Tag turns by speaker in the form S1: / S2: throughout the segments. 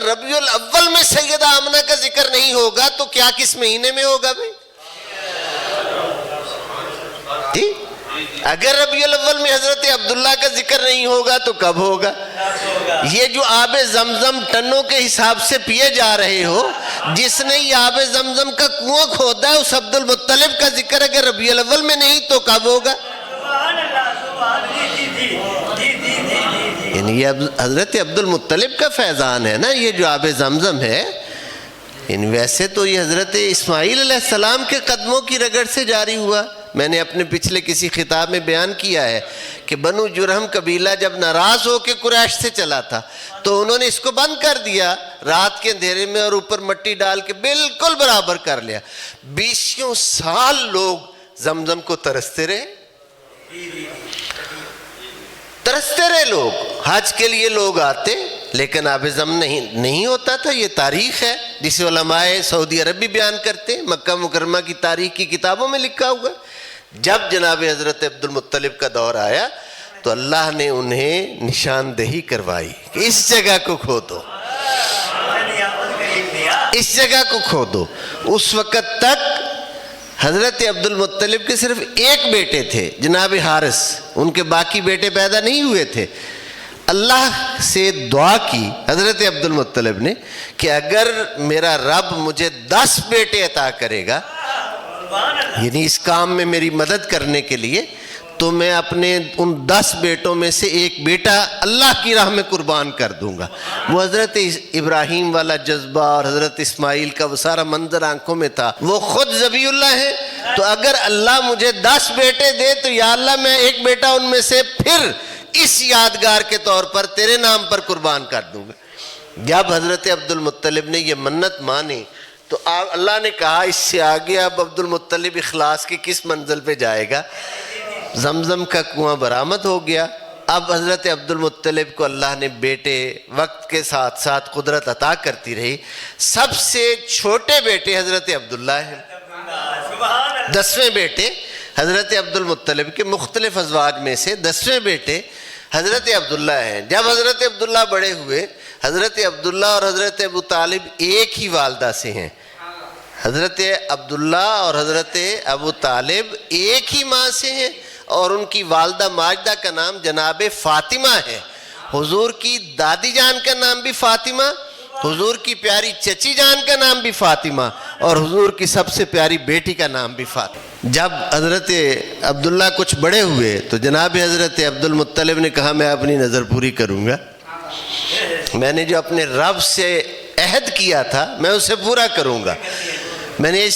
S1: ربیع الاول میں سیدہ آمنہ کا ذکر نہیں ہوگا تو کیا کس مہینے میں ہوگا بھائی؟ اگر ربیع الاول میں حضرت عبداللہ کا ذکر نہیں ہوگا تو کب ہوگا؟ یہ جو آب زمزم ٹنوں کے حساب سے پیے جا رہے ہو، جس نے یہ آب زمزم کا کنواں کھودا ہے اس عبد المطلب کا ذکر اگر ربیع الاول میں نہیں تو کب ہوگا؟ یعنی یہ حضرت عبد المطلب کا فیضان ہے نا یہ جو آب زمزم ہے. یعنی ویسے تو یہ حضرت اسماعیل علیہ السلام کے قدموں کی رگڑ سے جاری ہوا. میں نے اپنے پچھلے کسی خطاب میں بیان کیا ہے کہ بنو جرہم قبیلہ جب ناراض ہو کے قریش سے چلا تھا تو انہوں نے اس کو بند کر دیا رات کے اندھیرے میں اور اوپر مٹی ڈال کے بالکل برابر کر لیا. 20 سال لوگ زمزم کو ترستے رہے لوگ. حج کے لیے لوگ آتے لیکن آب زم نہیں ہوتا تھا. یہ تاریخ ہے جسے علماء سعودی عرب بھی بیان کرتے ہیں. مکہ مکرمہ کی تاریخ کی کتابوں میں لکھا ہوا. جب جناب حضرت عبد المطلب کا دور آیا تو اللہ نے انہیں نشاندہی کروائی کہ اس جگہ کو کھودو، اس جگہ کو کھودو. اس وقت تک حضرت عبد المطلب کے صرف ایک بیٹے تھے جناب حارث، ان کے باقی بیٹے پیدا نہیں ہوئے تھے. اللہ سے دعا کی حضرت عبد المطلب نے کہ اگر میرا رب مجھے 10 بیٹے عطا کرے گا یعنی اس کام میں میری مدد کرنے کے لیے تو میں اپنے ان 10 بیٹوں میں سے ایک بیٹا اللہ کی راہ میں قربان کر دوں گا. وہ حضرت ابراہیم والا جذبہ اور حضرت اسماعیل کا وہ سارا منظر آنکھوں میں تھا. وہ خود ذبیح اللہ ہے تو اگر اللہ مجھے 10 بیٹے دے تو یا اللہ میں ایک بیٹا ان میں سے پھر اس یادگار کے طور پر تیرے نام پر قربان کر دوں گا. جب حضرت عبد المطلب نے یہ منت مانی تو اللہ نے کہا اس سے آگے اب عبد المطلب اخلاص کی کس منزل پہ جائے گا. زمزم کا کنواں برآمد ہو گیا. اب حضرت عبد المطلب کو اللہ نے بیٹے وقت کے ساتھ ساتھ قدرت عطا کرتی رہی. سب سے چھوٹے بیٹے حضرت عبداللہ ہیں. 10ویں بیٹے حضرت عبد المطلب کے مختلف ازواج میں سے 10ویں بیٹے حضرت عبداللہ ہیں. جب حضرت عبداللہ بڑے ہوئے حضرت عبداللہ اور حضرت ابو طالب ایک ہی والدہ سے ہیں. حضرت عبداللہ اور حضرت ابو طالب ایک ہی ماں سے ہیں اور ان کی والدہ ماجدہ کا نام جناب فاطمہ ہے. حضور کی دادی جان کا نام بھی فاطمہ، حضور کی پیاری چچی جان کا نام بھی فاطمہ اور حضور کی سب سے پیاری بیٹی کا نام بھی فاطمہ. جب حضرت عبداللہ کچھ بڑے ہوئے تو جناب حضرت عبد المطلب نے کہا میں اپنی نظر پوری کروں گا. میں نے جو اپنے رب سے عہد کیا تھا میں اسے پورا کروں گا. میں نے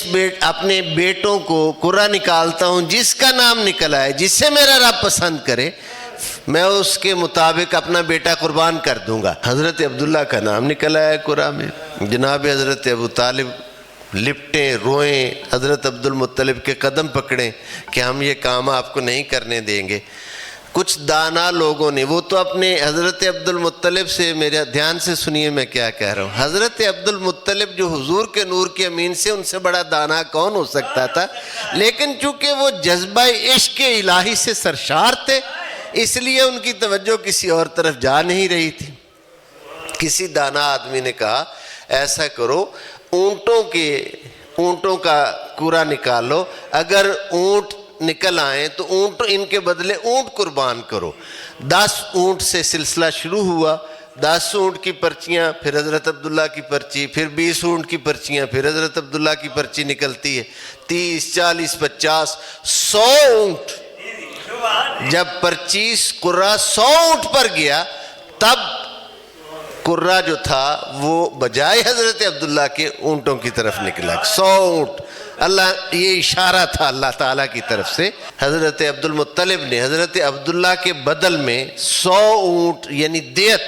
S1: اپنے بیٹوں کو قرہ نکالتا ہوں جس کا نام نکل آئے جسے میرا رب پسند کرے میں اس کے مطابق اپنا بیٹا قربان کر دوں گا. حضرت عبداللہ کا نام نکل آیا قرآن میں. جناب حضرت ابو طالب لپٹیں روئیں حضرت عبد المطلب کے قدم پکڑیں کہ ہم یہ کام آپ کو نہیں کرنے دیں گے. کچھ دانا لوگوں نے وہ تو اپنے حضرت عبد المطلب سے میرے دھیان سے سنیے میں کیا کہہ رہا ہوں. حضرت عبد المطلب جو حضور کے نور کے امین سے ان سے بڑا دانا کون ہو سکتا تھا، لیکن چونکہ وہ جذبہ عشق الہی سے سرشار تھے اس لیے ان کی توجہ کسی اور طرف جا نہیں رہی تھی. کسی دانا آدمی نے کہا ایسا کرو اونٹوں کا کوڑا نکالو، اگر اونٹ نکل آئیں تو اونٹ ان کے بدلے اونٹ قربان کرو. 10 اونٹ سے سلسلہ شروع ہوا. 10 اونٹ کی پرچیاں پھر حضرت عبداللہ کی پرچی، پھر 20 اونٹ کی پرچیاں پھر حضرت عبداللہ کی پرچی نکلتی ہے. 30 40 50 100 اونٹ. جب 25 قرہ 100 اونٹ پر گیا تب قرہ جو تھا وہ بجائے حضرت عبداللہ کے اونٹوں کی طرف نکلا. 100 اونٹ. اللہ یہ اشارہ تھا اللہ تعالیٰ کی طرف سے. حضرت عبد المطلب نے حضرت عبداللہ کے بدل میں 100 اونٹ یعنی دیت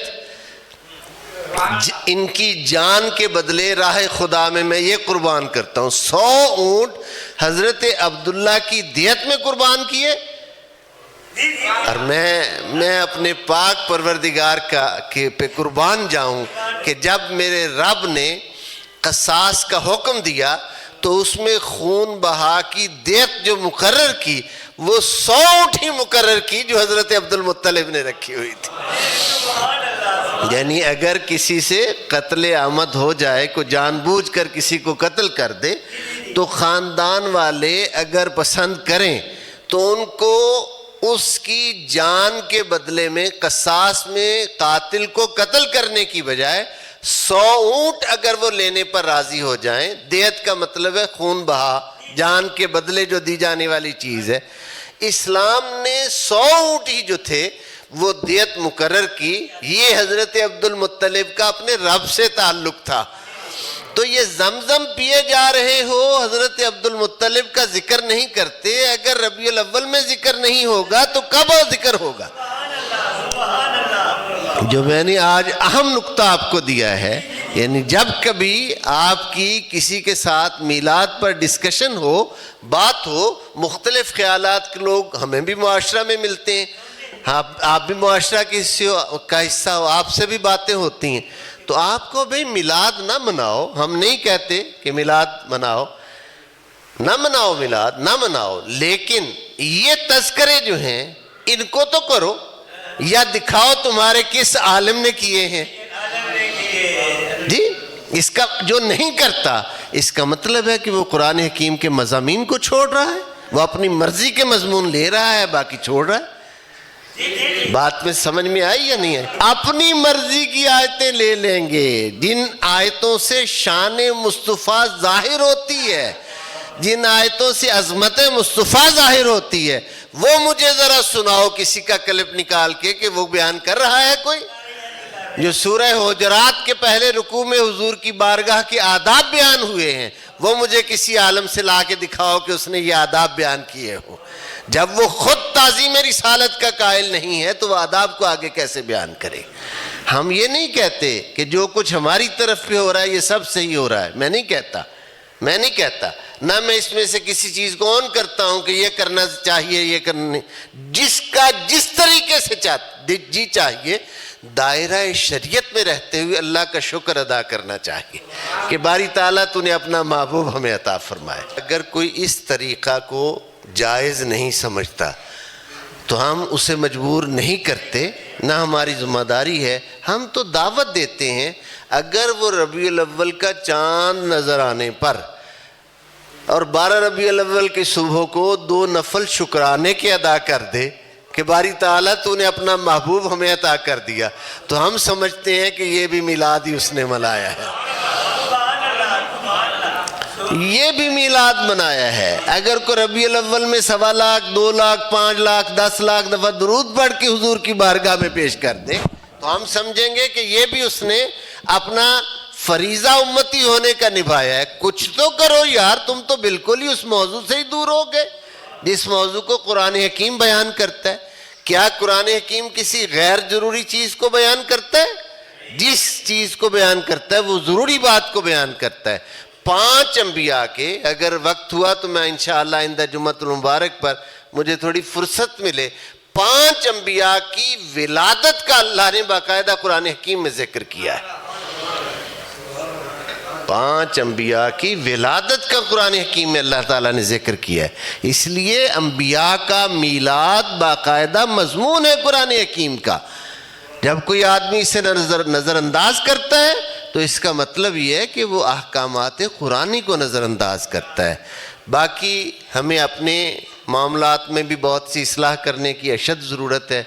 S1: ان کی جان کے بدلے راہ خدا میں یہ قربان کرتا ہوں. 100 اونٹ حضرت عبداللہ کی دیت میں قربان کیے اور میں اپنے پاک پروردگار پہ قربان جاؤں کہ جب میرے رب نے قصاص کا حکم دیا تو اس میں خون بہا کی دیت جو مقرر کی وہ 100 اونٹ ہی مقرر کی جو حضرت عبد المطلب نے رکھی ہوئی تھی. یعنی اگر کسی سے قتل عمد ہو جائے، کوئی جان بوجھ کر کسی کو قتل کر دے، تو خاندان والے اگر پسند کریں تو ان کو اس کی جان کے بدلے میں قصاص میں قاتل کو قتل کرنے کی بجائے 100 اونٹ اگر وہ لینے پر راضی ہو جائیں، دیت کا مطلب ہے خون بہا، جان کے بدلے جو دی جانے والی چیز ہے، اسلام نے 100 اونٹ ہی جو تھے وہ دیت مقرر کی۔ یہ حضرت عبد المطلب کا اپنے رب سے تعلق تھا۔ تو یہ زمزم پیے جا رہے ہو، حضرت عبد المطلب کا ذکر نہیں کرتے، اگر ربیع الاول میں ذکر نہیں ہوگا تو کب ذکر ہوگا؟ جو میں نے آج اہم نقطہ آپ کو دیا ہے، یعنی جب کبھی آپ کی کسی کے ساتھ میلاد پر ڈسکشن ہو، بات ہو، مختلف خیالات کے لوگ ہمیں بھی معاشرہ میں ملتے ہیں، آپ بھی معاشرہ کا حصہ ہو، آپ سے بھی باتیں ہوتی ہیں، تو آپ کو بھئی میلاد نہ مناؤ، ہم نہیں کہتے کہ میلاد مناؤ، نہ مناؤ، میلاد نہ مناؤ، لیکن یہ تذکرے جو ہیں ان کو تو کرو، یا دکھاؤ تمہارے کس عالم نے کیے ہیں۔ جی، اس کا جو نہیں کرتا، اس کا مطلب ہے کہ وہ قرآن حکیم کے مضامین کو چھوڑ رہا ہے، وہ اپنی مرضی کے مضمون لے رہا ہے، باقی چھوڑ رہا ہے۔ بات میں سمجھ میں آئی یا نہیں ہے؟ اپنی مرضی کی آیتیں لے لیں گے، جن آیتوں سے شان مصطفیٰ ظاہر ہوتی ہے، جن آیتوں سے عظمت مصطفیٰ ظاہر ہوتی ہے، وہ مجھے ذرا سناؤ کسی کا کلپ نکال کے کہ وہ بیان کر رہا ہے کوئی؟ جو سورہ حجرات کے پہلے رکوع میں حضور کی بارگاہ کے آداب بیان ہوئے ہیں، وہ مجھے کسی عالم سے لا کے دکھاؤ کہ اس نے یہ آداب بیان کیے ہو۔ جب وہ خود تعظیم رسالت کا قائل نہیں ہے تو وہ آداب کو آگے کیسے بیان کرے؟ ہم یہ نہیں کہتے کہ جو کچھ ہماری طرف پہ ہو رہا ہے یہ سب صحیح ہو رہا ہے، میں نہیں کہتا، نہ میں اس میں سے کسی چیز کو آن کرتا ہوں کہ یہ کرنا چاہیے، یہ کرنا، جس کا جس طریقے سے جی چاہیے، دائرہ شریعت میں رہتے ہوئے اللہ کا شکر ادا کرنا چاہیے کہ باری تعالیٰ تو نے اپنا محبوب ہمیں عطا فرمائے۔ اگر کوئی اس طریقہ کو جائز نہیں سمجھتا تو ہم اسے مجبور نہیں کرتے، نہ ہماری ذمہ داری ہے، ہم تو دعوت دیتے ہیں۔ اگر وہ ربیع الاول کا چاند نظر آنے پر اور 12 ربیع الاول کی صبح کو 2 نفل شکرانے کے ادا کر دے کہ باری تعالیٰ تو نے اپنا محبوب ہمیں عطا کر دیا، تو ہم سمجھتے ہیں کہ یہ بھی میلاد ہی اس نے منایا ہے، یہ بھی میلاد منایا ہے۔ اگر کوئی ربیع الاول میں 1.25 لاکھ 2 لاکھ 5 لاکھ 10 لاکھ دفعہ درود پڑھ کے حضور کی بارگاہ میں پیش کر دے تو ہم سمجھیں گے کہ یہ بھی اس نے اپنا فریضہ امتی ہونے کا نبھایا ہے۔ کچھ تو کرو یار، تم تو بالکل ہی اس موضوع سے ہی دور ہو گئے جس موضوع کو قرآن حکیم بیان کرتا ہے۔ کیا قرآن حکیم کسی غیر ضروری چیز کو بیان کرتا ہے؟ جس چیز کو بیان کرتا ہے وہ ضروری بات کو بیان کرتا ہے۔ 5 انبیاء کے، اگر وقت ہوا تو میں انشاءاللہ آئندہ جمعۃ المبارک پر مجھے تھوڑی فرصت ملے، 5 انبیاء کی ولادت کا اللہ نے باقاعدہ قرآن حکیم میں ذکر کیا ہے۔ 5 انبیاء کی ولادت کا قرآن حکیم میں اللہ تعالیٰ نے ذکر کیا ہے۔ اس لیے انبیاء کا میلاد باقاعدہ مضمون ہے قرآن حکیم کا۔ جب کوئی آدمی اسے نظر انداز کرتا ہے تو اس کا مطلب یہ ہے کہ وہ احکامات قرآنی کو نظر انداز کرتا ہے۔ باقی ہمیں اپنے معاملات میں بھی بہت سی اصلاح کرنے کی اشد ضرورت ہے۔